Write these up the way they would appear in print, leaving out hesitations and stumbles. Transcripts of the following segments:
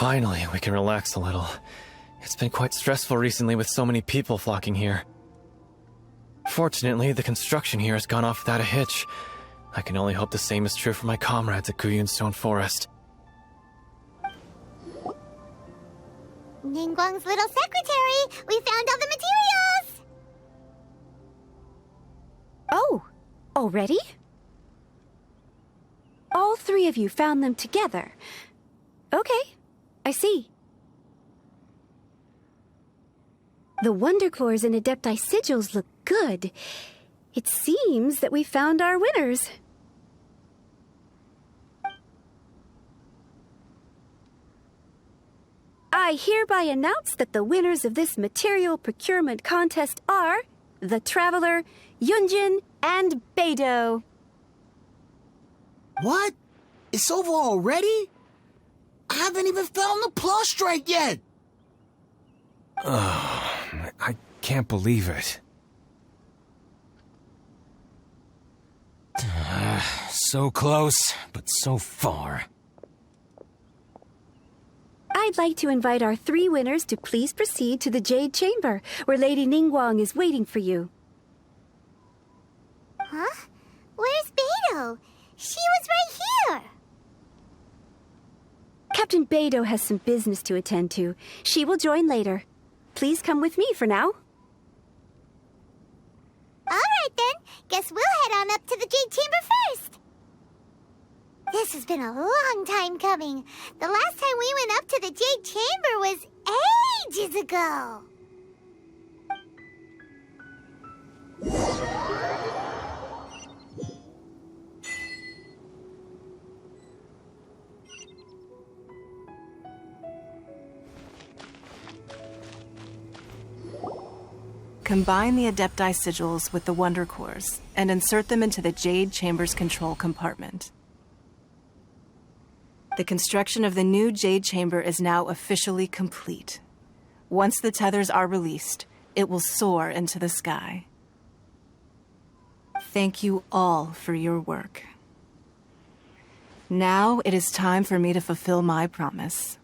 Finally, we can relax a little. It's been quite stressful recently with so many people flocking here. Fortunately, the construction here has gone off without a hitch. I can only hope the same is true for my comrades at Guyun Stone Forest. Ningguang's little secretary! We found all the materials! Oh, already? All three of you found them together. Okay, I see. The Wonder Cores and Adepti Sigils look good. It seems that we found our winners. I hereby announce that the winners of this material procurement contest are the Traveler, Yunjin, and Beidou. What? It's over already? I haven't even found the plus strike yet! I can't believe it. So close, but so far. I'd like to invite our three winners to please proceed to the Jade Chamber, where Lady Ningguang is waiting for you. Huh? Where's Beidou? She was right here! Captain Beidou has some business to attend to. She will join later. Please come with me for now. Alright then, guess we'll head on up to the Jade Chamber first! This has been a long time coming. The last time we went up to the Jade Chamber was ages ago! Combine the Adepti Sigils with the Wonder Cores and insert them into the Jade Chamber's control compartment. The construction of the new Jade Chamber is now officially complete. Once the tethers are released, it will soar into the sky. Thank you all for your work. Now it is time for me to fulfill my promise.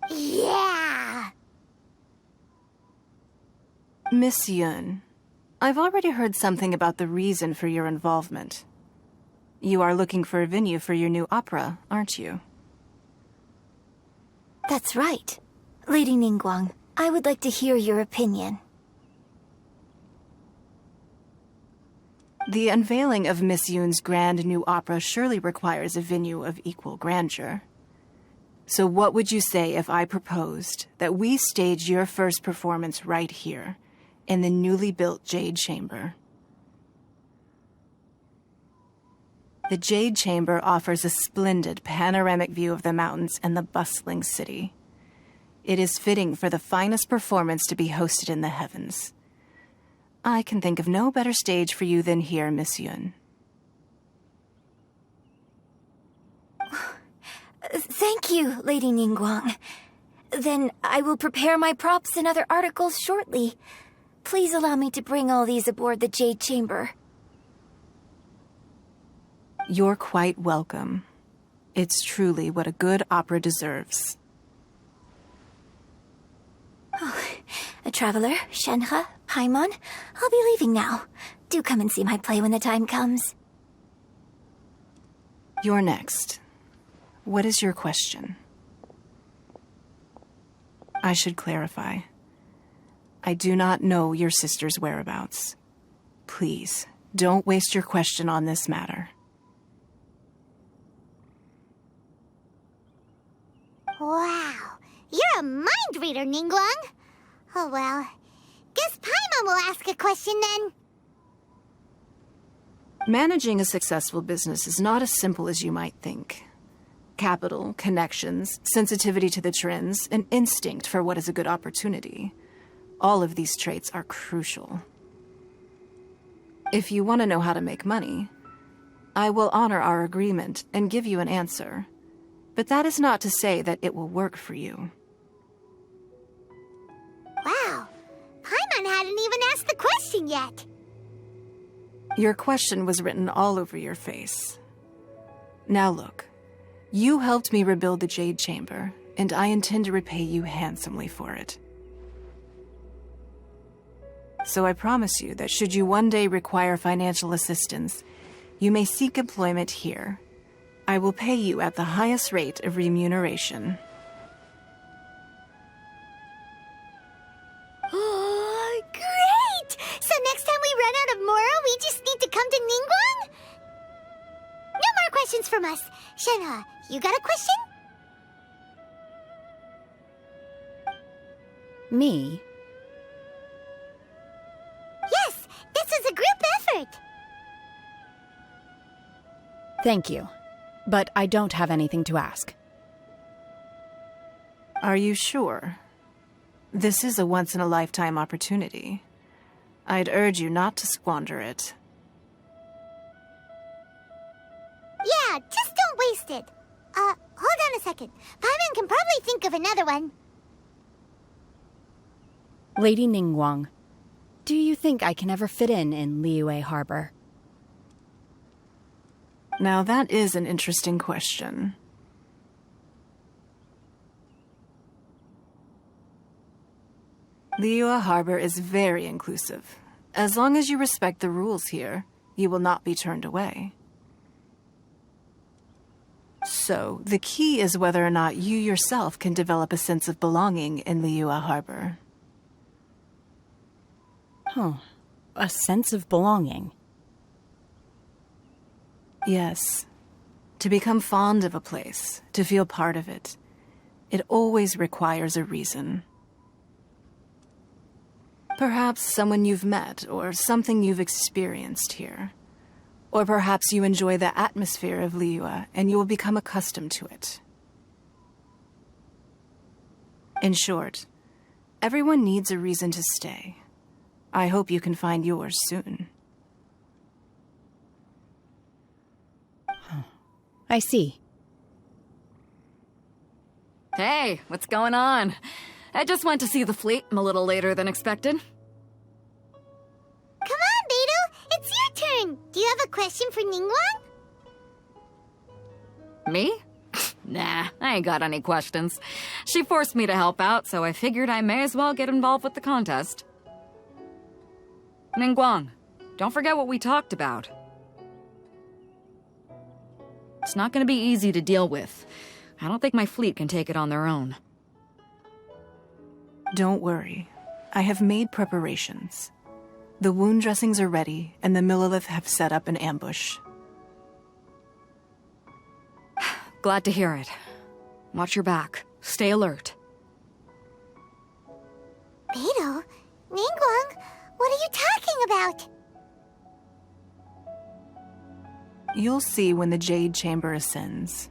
Yeah! Miss Yun, I've already heard something about the reason for your involvement. You are looking for a venue for your new opera, aren't you? That's right. Lady Ningguang, I would like to hear your opinion. The unveiling of Miss Yun's grand new opera surely requires a venue of equal grandeur. So what would you say if I proposed that we stage your first performance right here, in the newly built Jade Chamber? The Jade Chamber offers a splendid panoramic view of the mountains and the bustling city. It is fitting for the finest performance to be hosted in the heavens. I can think of no better stage for you than here, Miss Yun. Thank you, Lady Ningguang. Then I will prepare my props and other articles shortly. Please allow me to bring all these aboard the Jade Chamber. You're quite welcome. It's truly what a good opera deserves. A traveler, Shenhe, Paimon, I'll be leaving now. Do come and see my play when the time comes. You're next. What is your question? I should clarify. I do not know your sister's whereabouts. Please, don't waste your question on this matter. Wow, you're a mind reader, Ningguang. Oh well, guess Paimon will ask a question then. Managing a successful business is not as simple as you might think. Capital, connections, sensitivity to the trends, and instinct for what is a good opportunity. All of these traits are crucial. If you want to know how to make money, I will honor our agreement and give you an answer. But that is not to say that it will work for you. Wow, Paimon hadn't even asked the question yet. Your question was written all over your face. Now look, You helped me rebuild the Jade Chamber, and I intend to repay you handsomely for it. So I promise you that should you one day require financial assistance, you may seek employment here. I will pay you at the highest rate of remuneration. Oh, great! So next time we run out of Moro, we just need to come to Ningguang? No more questions from us. Shenhe, you got a question? Me? Yes, this is a group effort. Thank you. But I don't have anything to ask. Are you sure? This is a once-in-a-lifetime opportunity. I'd urge you not to squander it. Yeah, just don't waste it. Hold on a second. Paimon can probably think of another one. Lady Ningguang, do you think I can ever fit in Liyue Harbor? Now that is an interesting question. Liyue Harbor is very inclusive. As long as you respect the rules here, you will not be turned away. So, the key is whether or not you yourself can develop a sense of belonging in Liyue Harbor. Huh. A sense of belonging. Yes. To become fond of a place, to feel part of it, it always requires a reason. Perhaps someone you've met, or something you've experienced here. Or perhaps you enjoy the atmosphere of Liyue, and you will become accustomed to it. In short, everyone needs a reason to stay. I hope you can find yours soon. I see. Hey, what's going on? I just went to see the fleet. I'm a little later than expected. Come on, Beidou! It's your turn! Do you have a question for Ningguang? Me? Nah, I ain't got any questions. She forced me to help out, so I figured I may as well get involved with the contest. Ningguang, don't forget what we talked about. It's not gonna be easy to deal with. I don't think my fleet can take it on their own. Don't worry. I have made preparations. The wound dressings are ready, and the Millelith have set up an ambush. Glad to hear it. Watch your back. Stay alert. Beidou? Ningguang? What are you talking about? You'll see when the Jade Chamber ascends.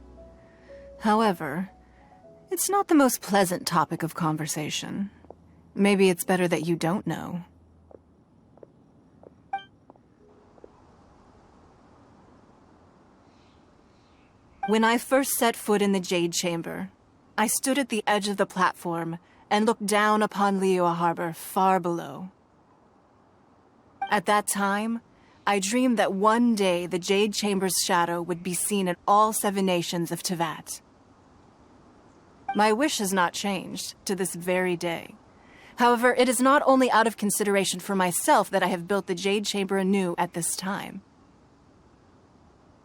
However, it's not the most pleasant topic of conversation. Maybe it's better that you don't know. When I first set foot in the Jade Chamber, I stood at the edge of the platform and looked down upon Liyue Harbor far below. At that time, I dreamed that one day the Jade Chamber's shadow would be seen in all 7 nations of Teyvat. My wish has not changed to this very day. However, it is not only out of consideration for myself that I have built the Jade Chamber anew at this time.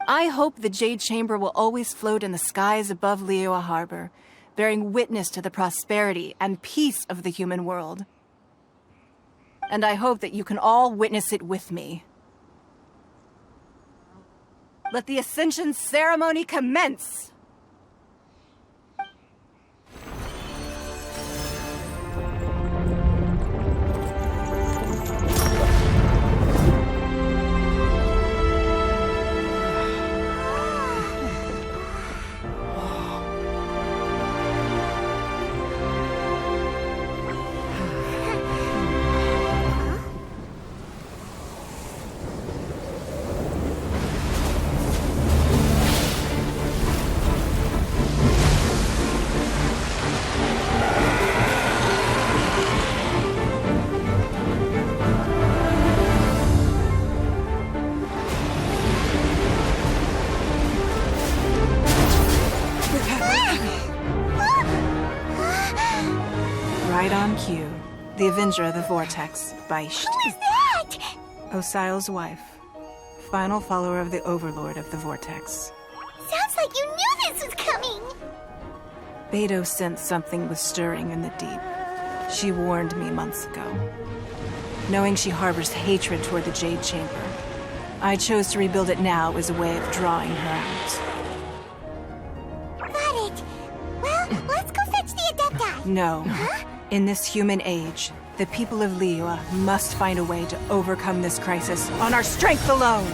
I hope the Jade Chamber will always float in the skies above Liyue Harbor, bearing witness to the prosperity and peace of the human world. And I hope that you can all witness it with me. Let the Ascension ceremony commence! Right on cue. The Avenger of the Vortex, Beisht. Who is that? Osial's wife. Final follower of the Overlord of the Vortex. Sounds like you knew this was coming. Beidou sensed something was stirring in the deep. She warned me months ago. Knowing she harbors hatred toward the Jade Chamber, I chose to rebuild it now as a way of drawing her out. Got it. Well, let's go fetch the Adepti. No. In this human age, the people of Liyue must find a way to overcome this crisis on our strength alone!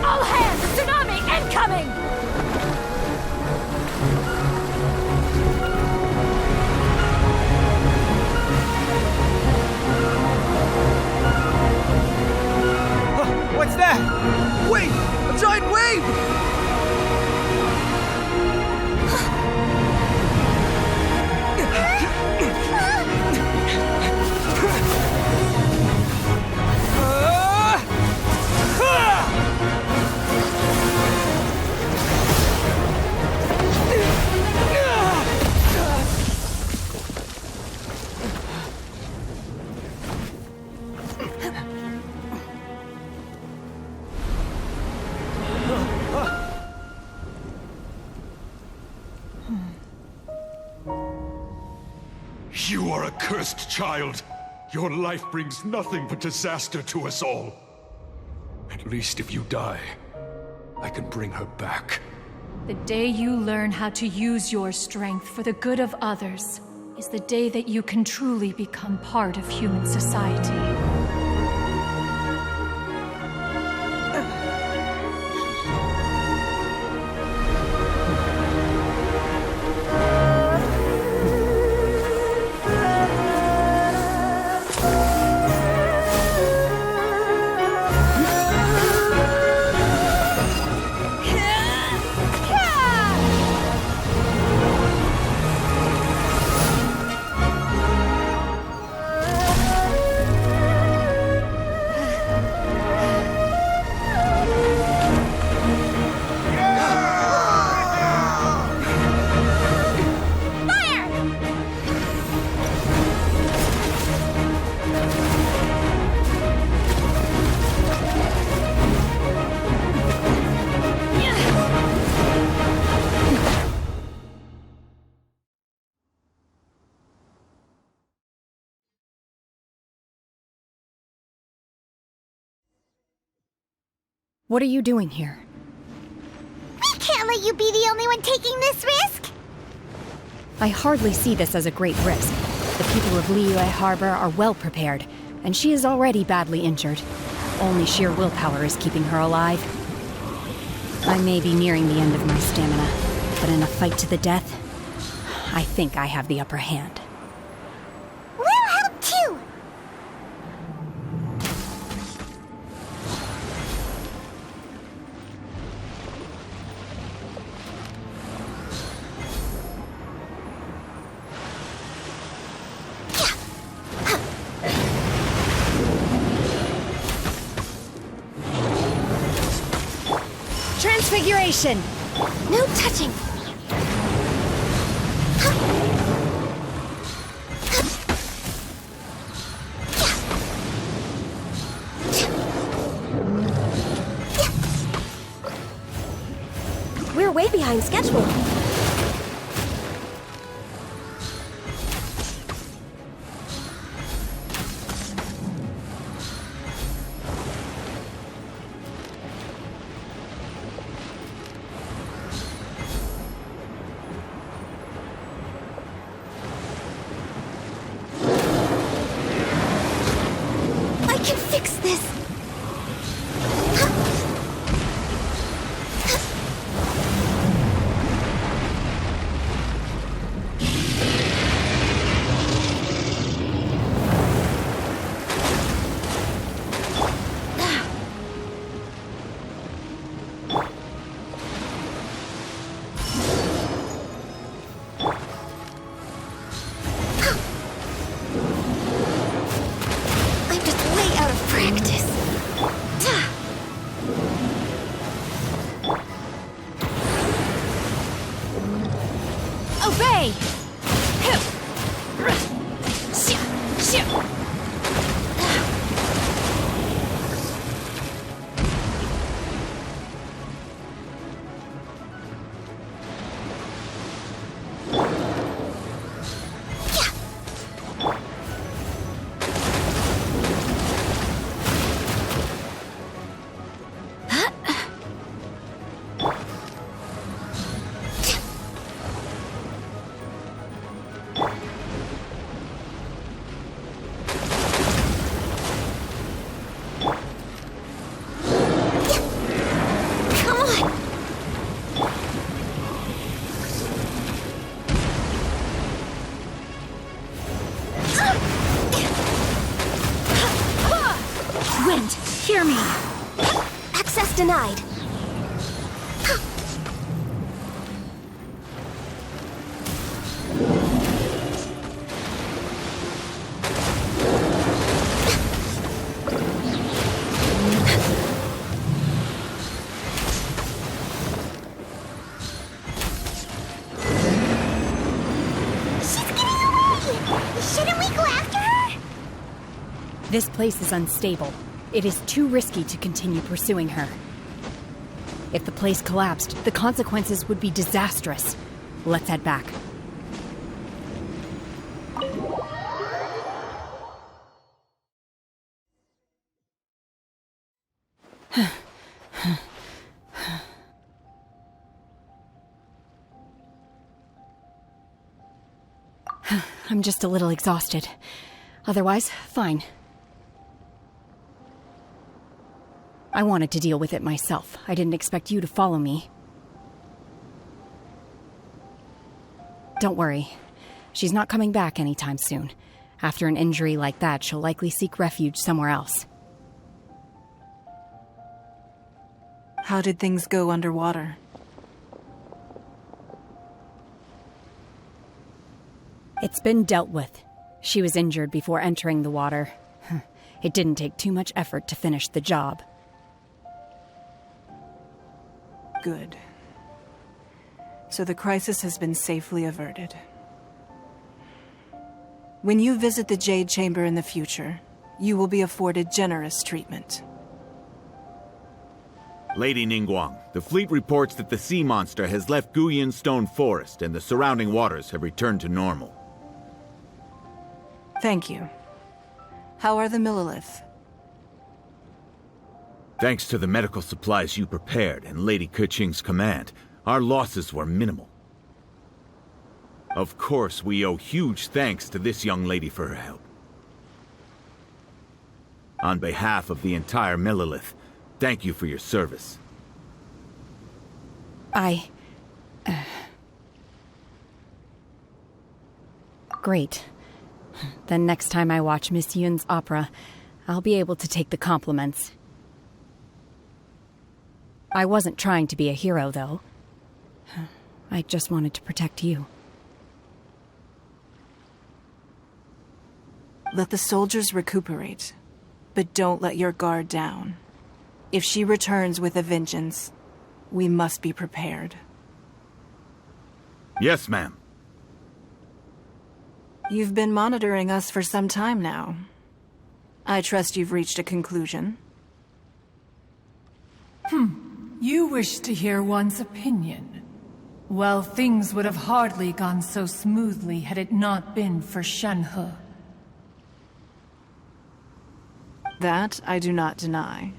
All hands! Tsunami incoming! What's that? Wait! A giant wave! You are a cursed child. Your life brings nothing but disaster to us all. At least if you die, I can bring her back. The day you learn how to use your strength for the good of others is the day that you can truly become part of human society. What are you doing here? We can't let you be the only one taking this risk. I hardly see this as a great risk. The people of Liyue Harbor are well prepared, and she is already badly injured. Only sheer willpower is keeping her alive. I may be nearing the end of my stamina, but in a fight to the death, I think I have the upper hand. We'll help too. Transfiguration! No touching. We're way behind schedule. fix this! I'm just way out of practice. Obey! Wind, hear me! Access denied. She's getting away! Shouldn't we go after her? This place is unstable. It is too risky to continue pursuing her. If the place collapsed, the consequences would be disastrous. Let's head back. I'm just a little exhausted. Otherwise, fine. I wanted to deal with it myself. I didn't expect you to follow me. Don't worry. She's not coming back anytime soon. After an injury like that, she'll likely seek refuge somewhere else. How did things go underwater? It's been dealt with. She was injured before entering the water. It didn't take too much effort to finish the job. Good. So the crisis has been safely averted. When you visit the Jade Chamber in the future, you will be afforded generous treatment. Lady Ningguang, the fleet reports that the sea monster has left Guyan Stone Forest and the surrounding waters have returned to normal. Thank you. How are the Millilith? Thanks to the medical supplies you prepared and Lady Keqing's command, our losses were minimal. Of course, we owe huge thanks to this young lady for her help. On behalf of the entire Millilith, thank you for your service. Great. Then next time I watch Miss Yun's opera, I'll be able to take the compliments. I wasn't trying to be a hero, though. I just wanted to protect you. Let the soldiers recuperate, but don't let your guard down. If she returns with a vengeance, we must be prepared. Yes, ma'am. You've been monitoring us for some time now. I trust you've reached a conclusion. You wish to hear one's opinion. Well, things would have hardly gone so smoothly had it not been for Shenhe. That I do not deny.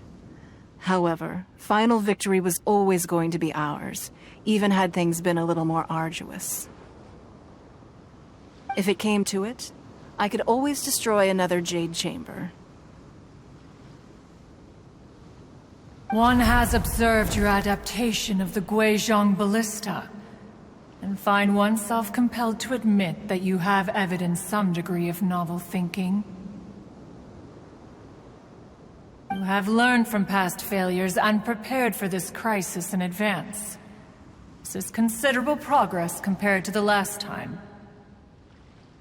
However, final victory was always going to be ours, even had things been a little more arduous. If it came to it, I could always destroy another Jade Chamber. One has observed your adaptation of the Guizhong ballista, and find oneself compelled to admit that you have evidenced some degree of novel thinking. You have learned from past failures and prepared for this crisis in advance. This is considerable progress compared to the last time.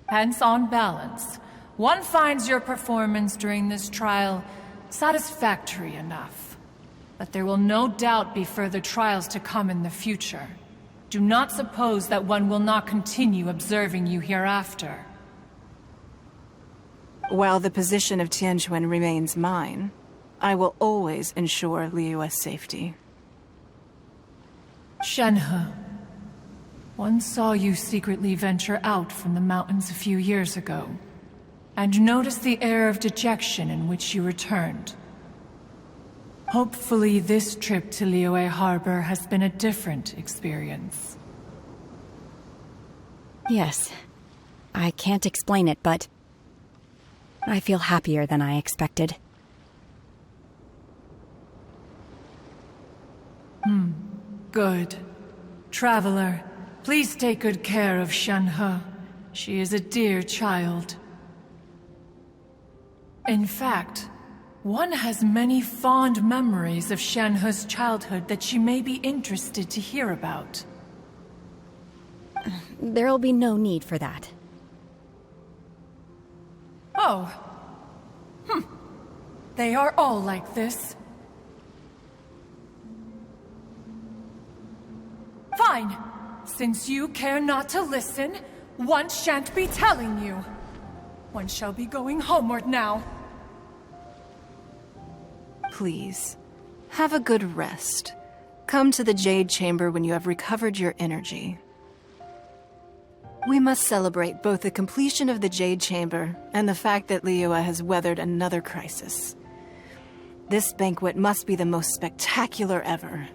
Hence, on balance, one finds your performance during this trial satisfactory enough. But there will no doubt be further trials to come in the future. Do not suppose that one will not continue observing you hereafter. While the position of Tianquan remains mine, I will always ensure Liyue's safety. Shenhe, one saw you secretly venture out from the mountains a few years ago, and noticed the air of dejection in which you returned. Hopefully this trip to Liyue Harbor has been a different experience. Yes. I can't explain it, but I feel happier than I expected. Good. Traveler, please take good care of Shenhe. She is a dear child. In fact, one has many fond memories of Shenhe's childhood that she may be interested to hear about. There'll be no need for that. Oh. They are all like this. Fine. Since you care not to listen, one shan't be telling you. One shall be going homeward now. Please, have a good rest. Come to the Jade Chamber when you have recovered your energy. We must celebrate both the completion of the Jade Chamber and the fact that Liyue has weathered another crisis. This banquet must be the most spectacular ever.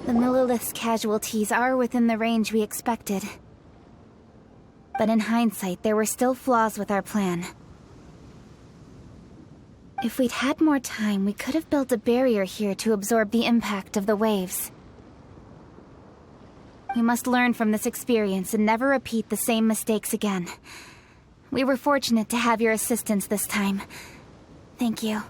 The Millilith's casualties are within the range we expected. But in hindsight, there were still flaws with our plan. If we'd had more time, we could have built a barrier here to absorb the impact of the waves. We must learn from this experience and never repeat the same mistakes again. We were fortunate to have your assistance this time. Thank you.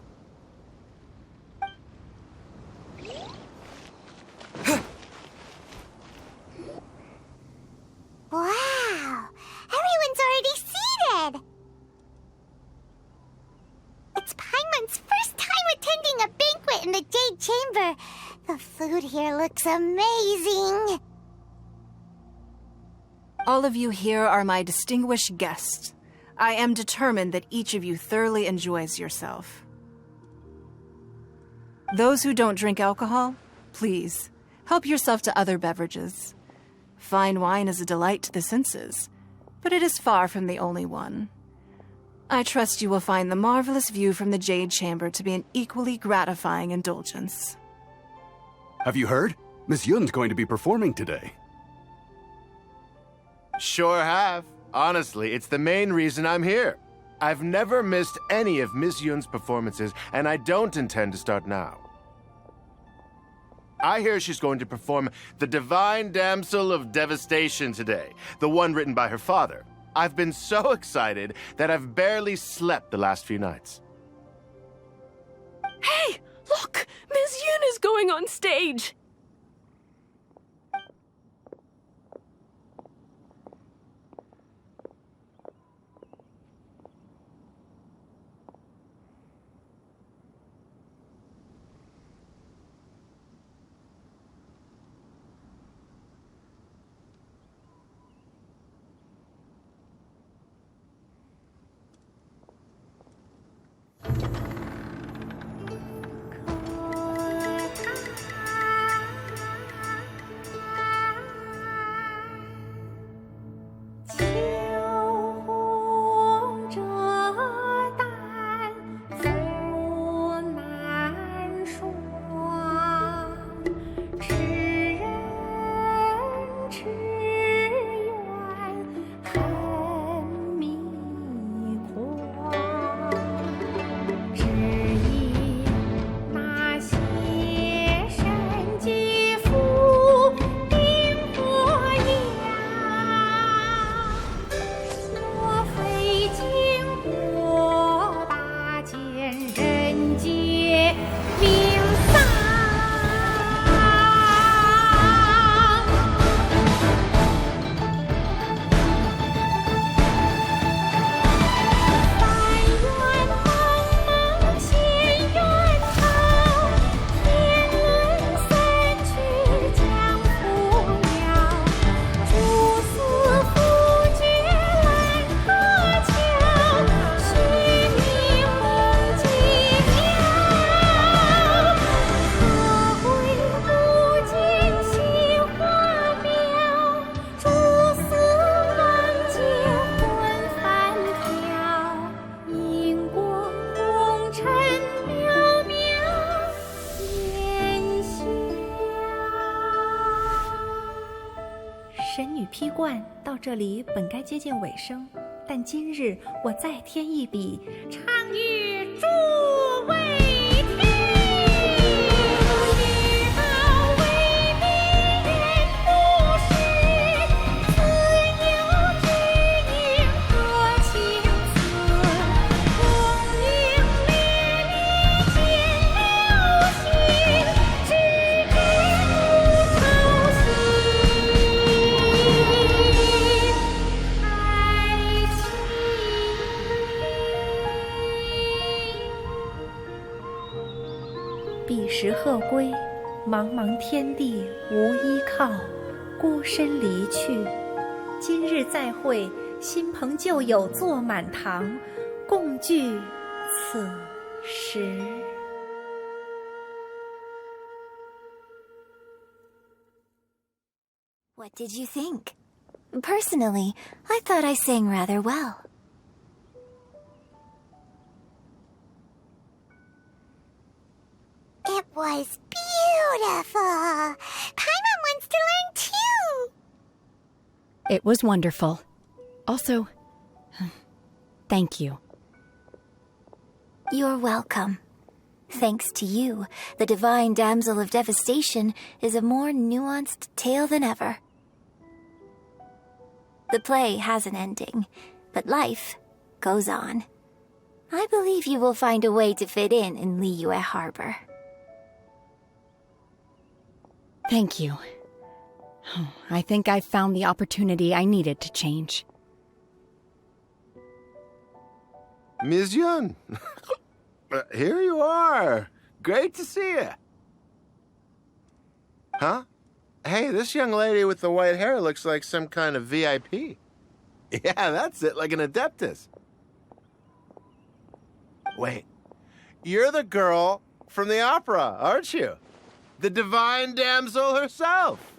Wow! Everyone's already seated! It's Paimon's first time attending a banquet in the Jade Chamber. The food here looks amazing. All of you here are my distinguished guests. I am determined that each of you thoroughly enjoys yourself. Those who don't drink alcohol, please, help yourself to other beverages. Fine wine is a delight to the senses, but it is far from the only one. I trust you will find the marvelous view from the Jade Chamber to be an equally gratifying indulgence. Have you heard? Miss Yun's going to be performing today. Sure have. Honestly, it's the main reason I'm here. I've never missed any of Miss Yun's performances, and I don't intend to start now. I hear she's going to perform The Divine Damsel of Devastation today, the one written by her father. I've been so excited that I've barely slept the last few nights. Hey, look! Miss Yun is going on stage! 神女披冠到这里本该接近尾声，但今日我再添一笔，唱与诸位听。彼时鹤归，茫茫天地无依靠，孤身离去。今日再会，新朋旧友坐满堂，共聚此时。What did you think? Personally, I thought I sang rather well. It was beautiful. Paimon wants to learn too. It was wonderful. Also, thank you. You're welcome. Thanks to you, the Divine Damsel of Devastation is a more nuanced tale than ever. The play has an ending, but life goes on. I believe you will find a way to fit in Liyue Harbor. Thank you. I think I've found the opportunity I needed to change. Ms. Yun, here you are. Great to see you. Huh? Hey, this young lady with the white hair looks like some kind of VIP. Yeah, that's it, like an Adeptus. Wait, you're the girl from the opera, aren't you? The Divine Damsel herself.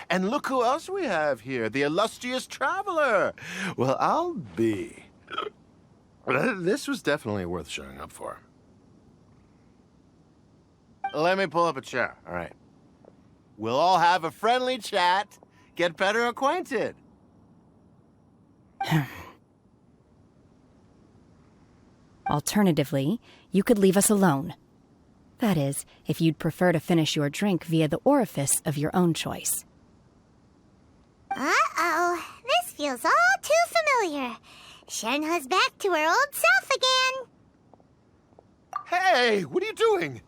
And look who else we have here, the illustrious traveler. Well, I'll be. This was definitely worth showing up for. Let me pull up a chair, all right. We'll all have a friendly chat, get better acquainted. Alternatively, you could leave us alone. That is, if you'd prefer to finish your drink via the orifice of your own choice. Uh-oh, this feels all too familiar. Shenhe's back to her old self again. Hey, what are you doing?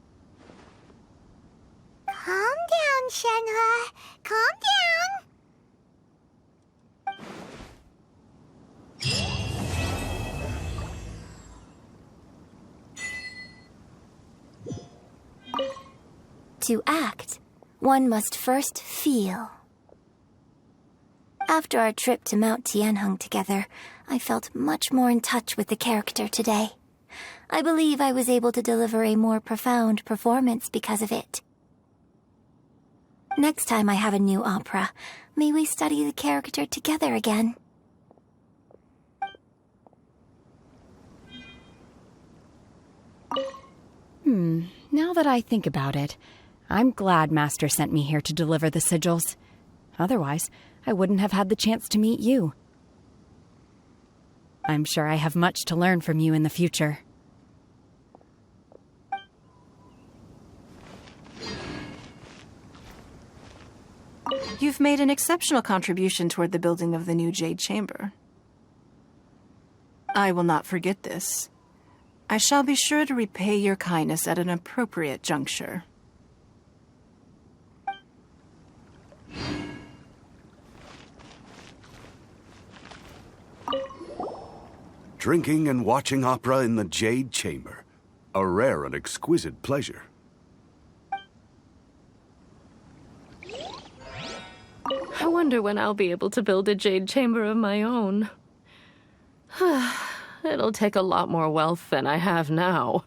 Calm down, Shenhe. Calm down. To act, one must first feel. After our trip to Mount Tianheng together, I felt much more in touch with the character today. I believe I was able to deliver a more profound performance because of it. Next time I have a new opera, may we study the character together again. Now that I think about it, I'm glad Master sent me here to deliver the sigils. Otherwise, I wouldn't have had the chance to meet you. I'm sure I have much to learn from you in the future. You've made an exceptional contribution toward the building of the new Jade Chamber. I will not forget this. I shall be sure to repay your kindness at an appropriate juncture. Drinking and watching opera in the Jade Chamber. A rare and exquisite pleasure. I wonder when I'll be able to build a Jade Chamber of my own. It'll take a lot more wealth than I have now.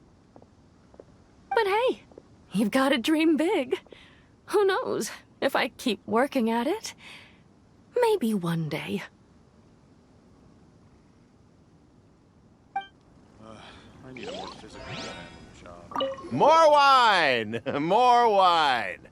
But hey, you've got to dream big. Who knows? If I keep working at it, maybe one day. I need a more physical job. More wine! More wine!